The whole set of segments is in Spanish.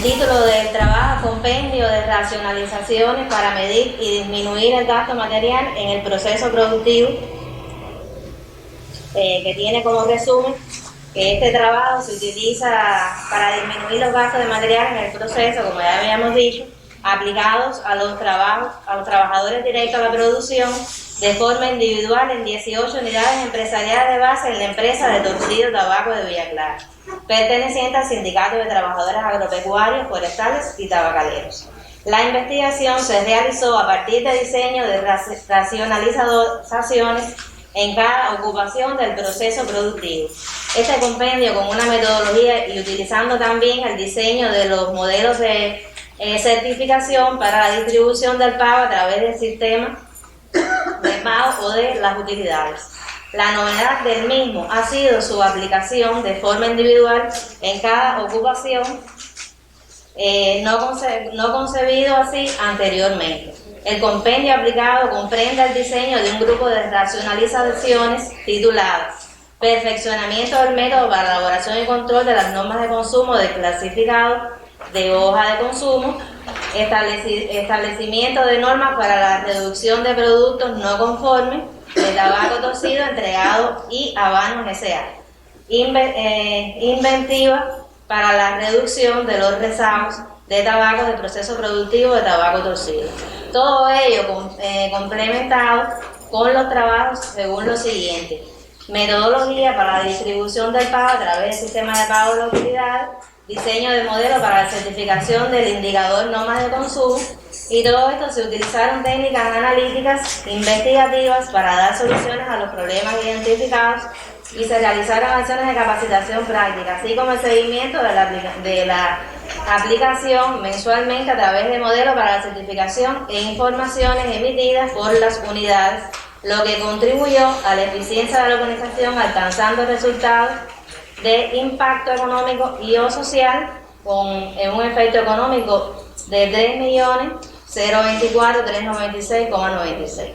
El título del trabajo: compendio de racionalizaciones para medir y disminuir el gasto material en el proceso productivo, que tiene como resumen que este trabajo se utiliza para disminuir los gastos de material en el proceso, como ya habíamos dicho, aplicados a los trabajadores directos a la producción de forma individual en 18 unidades empresariales de base en la empresa de Torcido Tabaco de Villa Clara, perteneciente al Sindicato de Trabajadores Agropecuarios, Forestales y Tabacaleros. La investigación se realizó a partir de diseño de racionalizaciones en cada ocupación del proceso productivo. Este compendio, con una metodología y utilizando también el diseño de los modelos de certificación para la distribución del pago a través del sistema de pago o de las utilidades. La novedad del mismo ha sido su aplicación de forma individual en cada ocupación, no concebido así anteriormente. El compendio aplicado comprende el diseño de un grupo de racionalizaciones tituladas Perfeccionamiento del método para la elaboración y control de las normas de consumo de clasificado de hoja de consumo, establecimiento de normas para la reducción de productos no conformes de tabaco torcido entregado y habanos S.A., inventiva para la reducción de los rezagos de tabaco del proceso productivo de tabaco torcido. Todo ello complementado con los trabajos según lo siguiente: metodología para la distribución del pago a través del sistema de pago de utilidades, diseño de modelo para la certificación del indicador normas de consumo, y todo esto se utilizaron técnicas analíticas investigativas para dar soluciones a los problemas identificados, y se realizaron acciones de capacitación práctica, así como el seguimiento de la aplicación mensualmente a través de modelos para la certificación e informaciones emitidas por las unidades, lo que contribuyó a la eficiencia de la organización, alcanzando resultados de impacto económico y o social con un efecto económico de 3.024.396,96.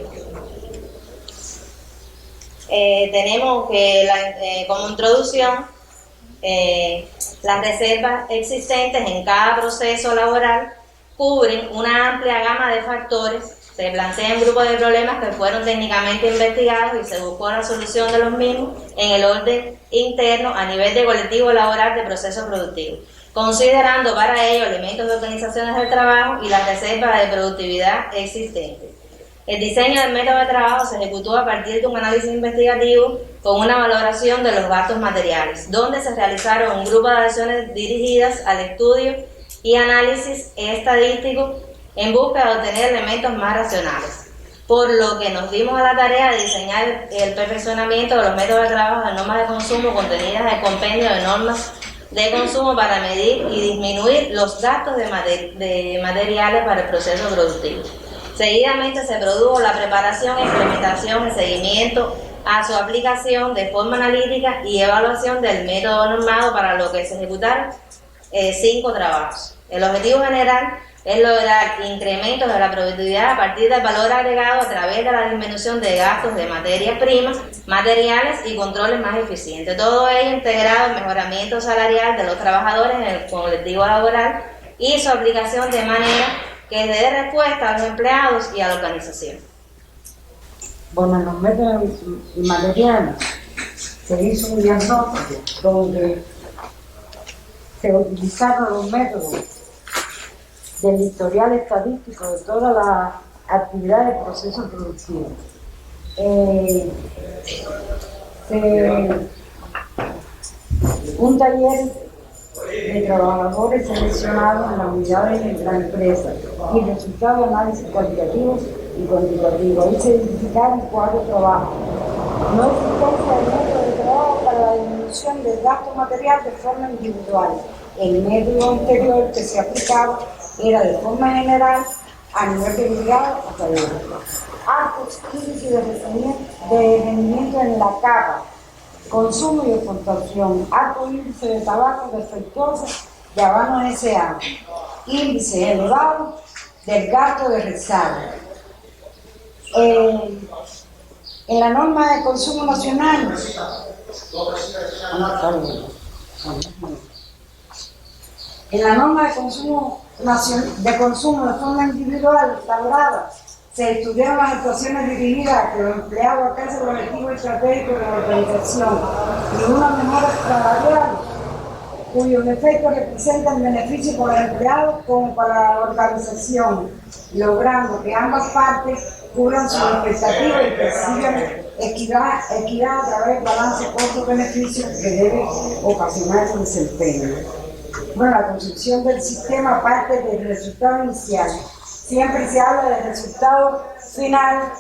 Tenemos que como introducción las reservas existentes en cada proceso laboral cubren una amplia gama de factores. Se plantean grupos de problemas que fueron técnicamente investigados y se buscó la solución de los mismos en el orden interno a nivel de colectivo laboral de procesos productivos, considerando para ello elementos de organizaciones del trabajo y las reservas de productividad existentes. El diseño del método de trabajo se ejecutó a partir de un análisis investigativo con una valoración de los gastos materiales, donde se realizaron un grupo de acciones dirigidas al estudio y análisis estadístico en busca de obtener elementos más racionales, por lo que nos dimos a la tarea de diseñar el perfeccionamiento de los métodos de trabajo de normas de consumo contenidas en el compendio de normas de consumo para medir y disminuir los gastos de materiales para el proceso productivo. Seguidamente se produjo la preparación, implementación y seguimiento a su aplicación de forma analítica y evaluación del método normado, para lo que se ejecutaron 5 trabajos. El objetivo general es lograr incrementos de la productividad a partir del valor agregado a través de la disminución de gastos de materias primas, materiales y controles más eficientes. Todo ello integrado en mejoramiento salarial de los trabajadores en el colectivo laboral y su aplicación de manera que dé respuesta a los empleados y a la organización. Bueno, en los métodos y materiales se hizo un diagnóstico donde se utilizaron los métodos del historial estadístico de todas las actividades del proceso productivo. Un taller de trabajadores seleccionados en las unidades de la empresa y resultado de análisis cualitativo y cuantitativo. Ahí se identificaron 4 trabajos. No existencia de método de trabajo para la disminución del gasto material de forma individual. El método anterior que se aplicaba era de forma general a nivel de brigada o taller. Altos índices de rendimiento en la capa, consumo y exportación, alto índice de tabaco defectuoso de habanos S.A., índice elevado del gasto de rezago. En la norma de consumo nacional, En la norma de consumo de consumo de forma individual elaborada, se estudiaron las actuaciones dirigidas a que los empleados alcancen el objetivo estratégico de la organización y una mejora salarial cuyos efectos representan beneficios para el empleado como para la organización, logrando que ambas partes cubran sus expectativas y persigan equidad a través del balance costo-beneficio que debe ocasionar su desempeño. Bueno, la construcción del sistema parte del resultado inicial. Siempre se habla del resultado final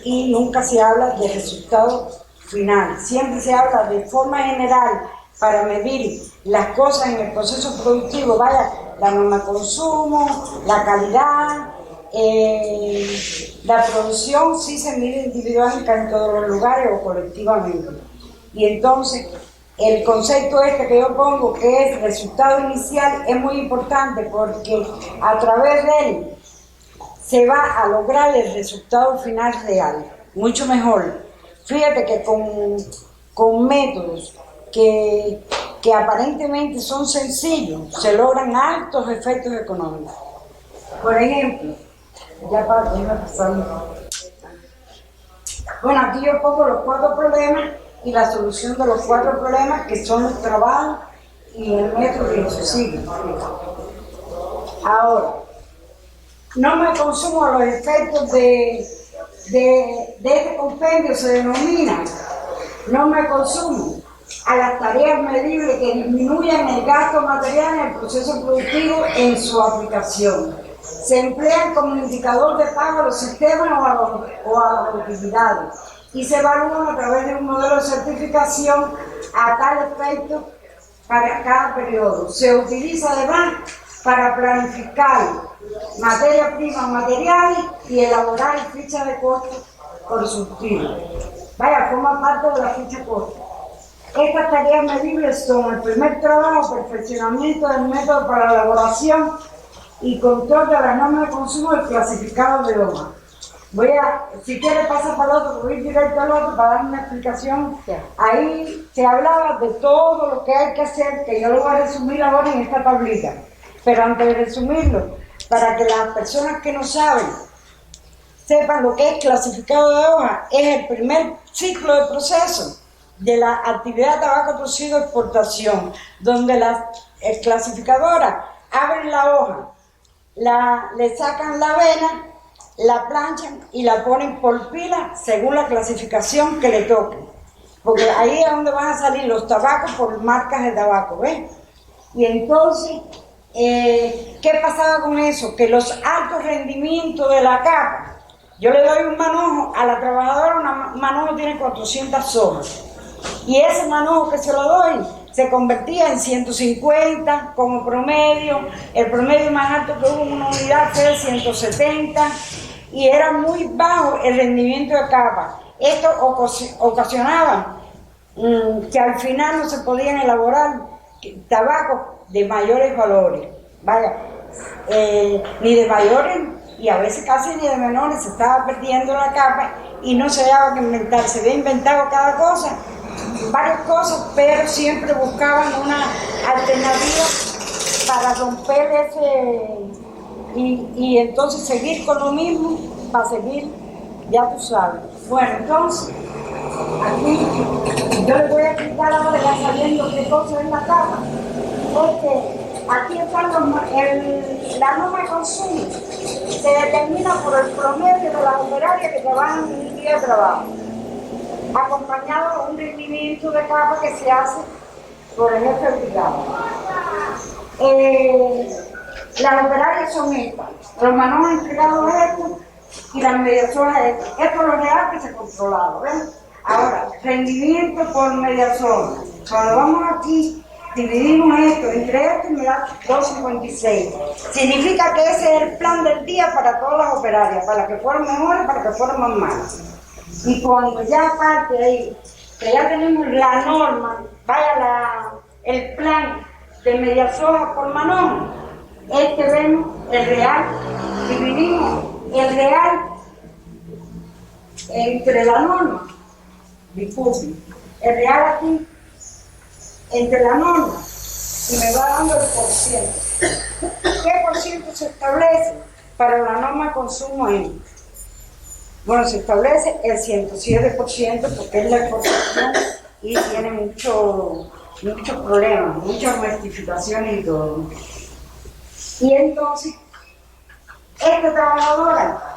y nunca se habla del resultado final. Siempre se habla de forma general para medir las cosas en el proceso productivo, vaya, la norma de consumo, la calidad, la producción sí se mide individualmente en todos los lugares o colectivamente. Y entonces, el concepto este que yo pongo, que es resultado inicial, es muy importante porque a través de él se va a lograr el resultado final real, mucho mejor. Fíjate que con métodos que aparentemente son sencillos, se logran altos efectos económicos. Por ejemplo, ya para irme pasando. Bueno, aquí yo pongo los 4 problemas y la solución de los 4 problemas, que son los trabajos y el método que se sigue. Ahora, norma de consumo a los efectos de este compendio se denomina norma de consumo a las tareas medibles que disminuyan el gasto material en el proceso productivo en su aplicación. Se emplean como indicador de pago a los sistemas o a las utilidades y se evalúan a través de un modelo de certificación a tal efecto para cada periodo. Se utiliza además para planificar materia prima, materiales y elaborar fichas de costo por surtido. Vaya, forma parte de la ficha de costo. Estas tareas medibles son el primer trabajo, perfeccionamiento del método para la elaboración y control de las normas de consumo del clasificado de hoja. Si quiere pasar para el otro, voy directo al otro para dar una explicación. Ahí se hablaba de todo lo que hay que hacer, que yo lo voy a resumir ahora en esta tablita. Pero antes de resumirlo, para que las personas que no saben sepan lo que es clasificado de hoja, es el primer ciclo de proceso de la actividad de tabaco producido exportación, donde las clasificadoras abren la hoja, le sacan la vena, la planchan y la ponen por pila según la clasificación que le toque. Porque ahí es donde van a salir los tabacos por marcas de tabaco, ¿ves? Y entonces, ¿qué pasaba con eso? Que los altos rendimientos de la capa, yo le doy un manojo a la trabajadora, un manojo tiene 400 hojas. Y ese manojo que se lo doy se convertía en 150 como promedio. El promedio más alto que hubo en una unidad fue de 170 y era muy bajo el rendimiento de capa. Esto ocasionaba que al final no se podían elaborar tabacos de mayores valores. Vaya, ni de mayores y a veces casi ni de menores. Se estaba perdiendo la capa y no se daba que inventar. Se había inventado cada cosa, varias cosas, pero siempre buscaban una alternativa para romper ese y entonces seguir con lo mismo, para seguir, ya tú sabes. Bueno, entonces, aquí yo les voy a explicar ahora ya sabiendo qué cosa es la capa, porque aquí están la norma de consumo, se determina por el promedio de las operarias que trabajan en un día de trabajo, acompañado de un rendimiento de capa que se hace por el jefe obligado. Las operarias son estas, los manojos entregados estos y las mediazonas estas. Esto es lo real que se controlaba, ¿ven? Ahora, rendimiento por mediazona. Cuando vamos aquí, dividimos esto entre esto y me da 2.56. Significa que ese es el plan del día para todas las operarias, para las que fueron mejores, para las que fueron más malas. Y cuando ya aparte ahí, que ya tenemos la norma, vaya el plan de mediazona por manojo, es que vemos el real, dividimos el real entre la norma, disculpen, el real aquí entre la norma y me va dando el porciento. se establece para la norma de consumo en? Bueno, se establece el 107% porque es la exportación y tiene muchos problemas, muchas rectificaciones y todo. Y entonces, esta trabajadora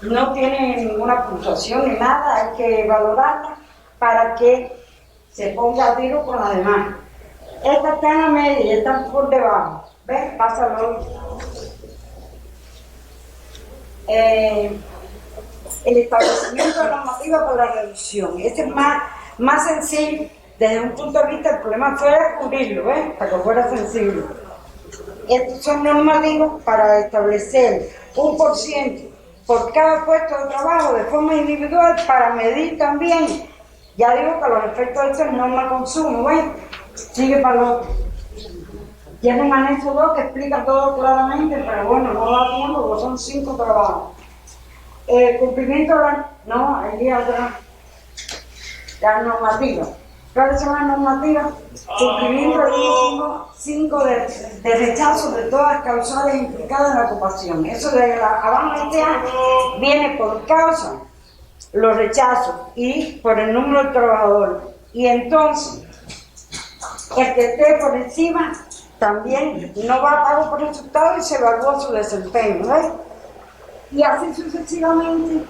no tiene ninguna puntuación ni nada, hay que valorarla para que se ponga a tiro con las demás. Esta está en la media y está por debajo. ¿Ves? Pásalo. El establecimiento de normativa para la reducción. Este es más sencillo desde un punto de vista. El problema fue descubrirlo, ¿ves? Para que fuera sencillo. Estos son normativos para establecer 1% por cada puesto de trabajo de forma individual para medir también. Ya digo que los efectos de esto es norma de consumo, ¿ves? Sigue para el otro. Tiene un anexo 2 que explica todo claramente, pero bueno, no da tiempo porque son 5 trabajos. Cumplimiento de no, ahí otra, la normativa. ¿Cuáles son las normativas? Cumplimiento del 5 de rechazo de todas las causales implicadas en la ocupación. Eso de la abajo de este año viene por causa, los rechazos y por el número de trabajadores. Y entonces, el que esté por encima también no va a pago por resultado y se evalúa su desempeño, ¿ves? Y así sucesivamente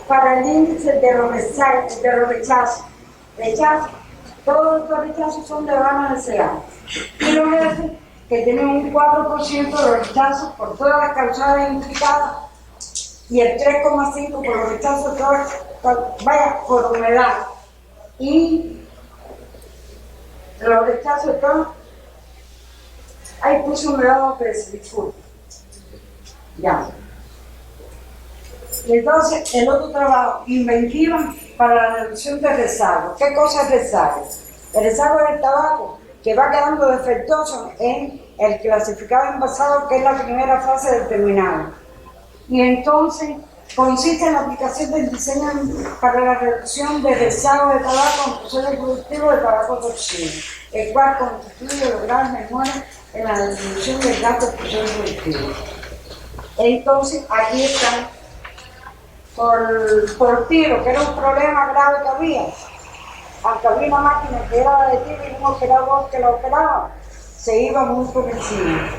para el índice de los rechazos. Todos estos rechazos son de gama deseada. Y los jefes que tienen un 4% de los rechazos por todas las causales implicadas y el 3,5% por los rechazos de todas, por humedad. Y los rechazos de todas, ahí puse humedad o peso, disculpe. Ya. Y entonces, el otro trabajo, inventiva para la reducción de rezago. ¿Qué cosa es rezago? El rezago es el tabaco que va quedando defectuoso en el clasificado envasado, que es la primera fase determinada. Y entonces, consiste en la aplicación del diseño para la reducción de rezago de tabaco en procesos productivos de tabaco toxino, el cual constituye lograr mejoras en la disminución del gasto de procesos productivos. Entonces, aquí están. Por tiro, que era un problema grave que había, aunque había una máquina que era de tiro y un operador que la operaba, se iba muy por encima.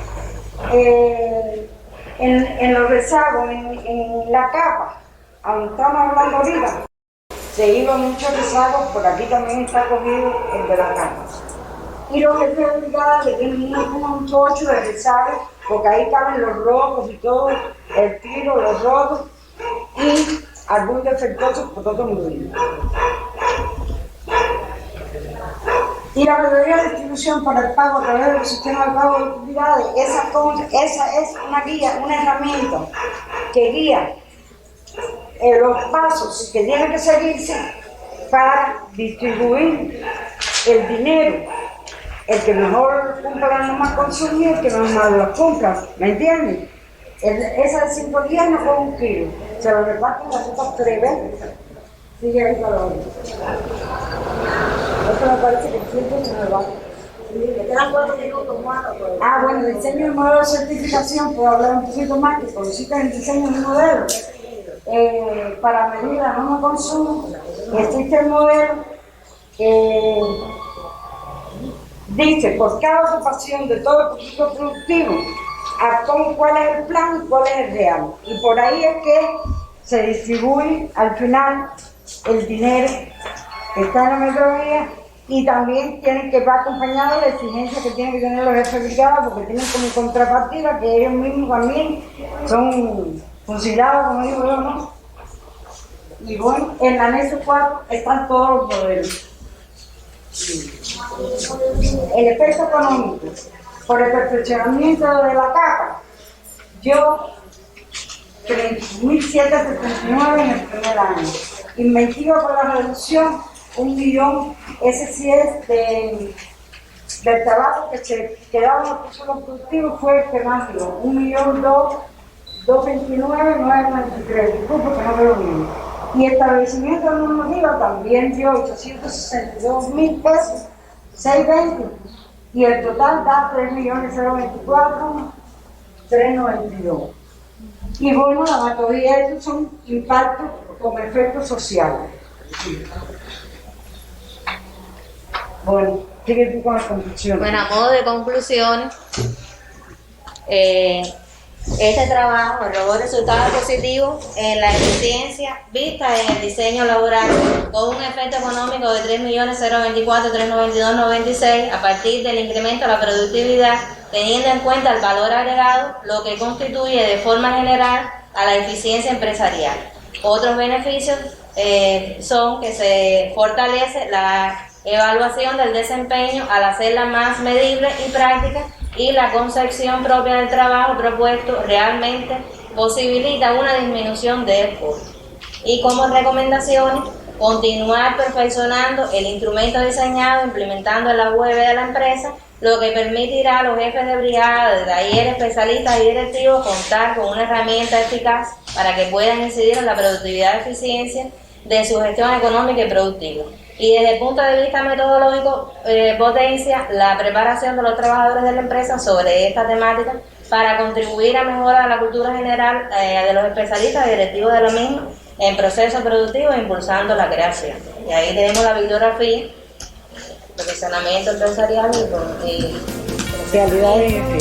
En los rezagos, en la capa, aunque estamos hablando ahorita, se iba mucho rezago, por aquí también está cogido el de la capa. Y los jefes de brigada que tienen 1,8 de rezago, porque ahí caben los rojos y todo, el tiro, los rotos, y algún defectuoso por todo el mundo. Y la mayoría de distribución para el pago a través del sistema de pago de utilidades, esa es una guía, una herramienta que guía los pasos que tienen que seguirse para distribuir el dinero, el que mejor compra las normas consumo y el que mejor las compra, ¿me entienden? Esa de 5 días no fue 1 kilo, se lo reparten las otras 3 veces. Sigue ahí para otro. Esto me parece que el tiempo se me va. Me quedan 4 minutos más. Ah, bueno, el diseño del modelo de certificación, puedo hablar un poquito más, que consiste en el diseño de un modelo. Para medir la norma de consumo, existe el modelo que dice por cada ocupación de todo el proceso productivo, cuál es el plan y cuál es el real. Y por ahí es que se distribuye al final el dinero que está en la metodología y también tienen que va acompañado de la exigencia que tienen que tener los jefes de brigada, porque tienen como contrapartida que ellos mismos también son fusilados, como digo yo, ¿no? Y bueno, en el anexo 4 están todos los modelos. El efecto económico por el perfeccionamiento de la capa, yo 3.779 en el primer año. Inventiva por la reducción, 1 millón, ese sí es del trabajo que se quedaba en los procesos productivos, fue el que más dio, 1.229.993, disculpe que no veo bien. Y establecimiento de normativa también dio 862.000 pesos, 620, y el total da 3.024.000 392. Y bueno, la mayoría de estos son impactos con efectos sociales. Bueno, sigue tú con las conclusiones. Bueno, a modo de conclusiones, este trabajo arrojó resultados positivos en la eficiencia vista en el diseño laboral, con un efecto económico de 3.024.392.96 a partir del incremento de la productividad, teniendo en cuenta el valor agregado, lo que constituye de forma general a la eficiencia empresarial. Otros beneficios son que se fortalece la evaluación del desempeño al hacerla más medible y práctica, y la concepción propia del trabajo propuesto realmente posibilita una disminución de esfuerzo. Y como recomendaciones, continuar perfeccionando el instrumento diseñado, implementando en la web de la empresa, lo que permitirá a los jefes de brigada, de taller, especialistas y directivos contar con una herramienta eficaz para que puedan incidir en la productividad y eficiencia de su gestión económica y productiva. Y desde el punto de vista metodológico, potencia la preparación de los trabajadores de la empresa sobre esta temática para contribuir a mejorar la cultura general de los especialistas y directivos de la misma en procesos productivos, impulsando la creación. Y ahí tenemos la bibliografía, posicionamiento empresarial y realidad de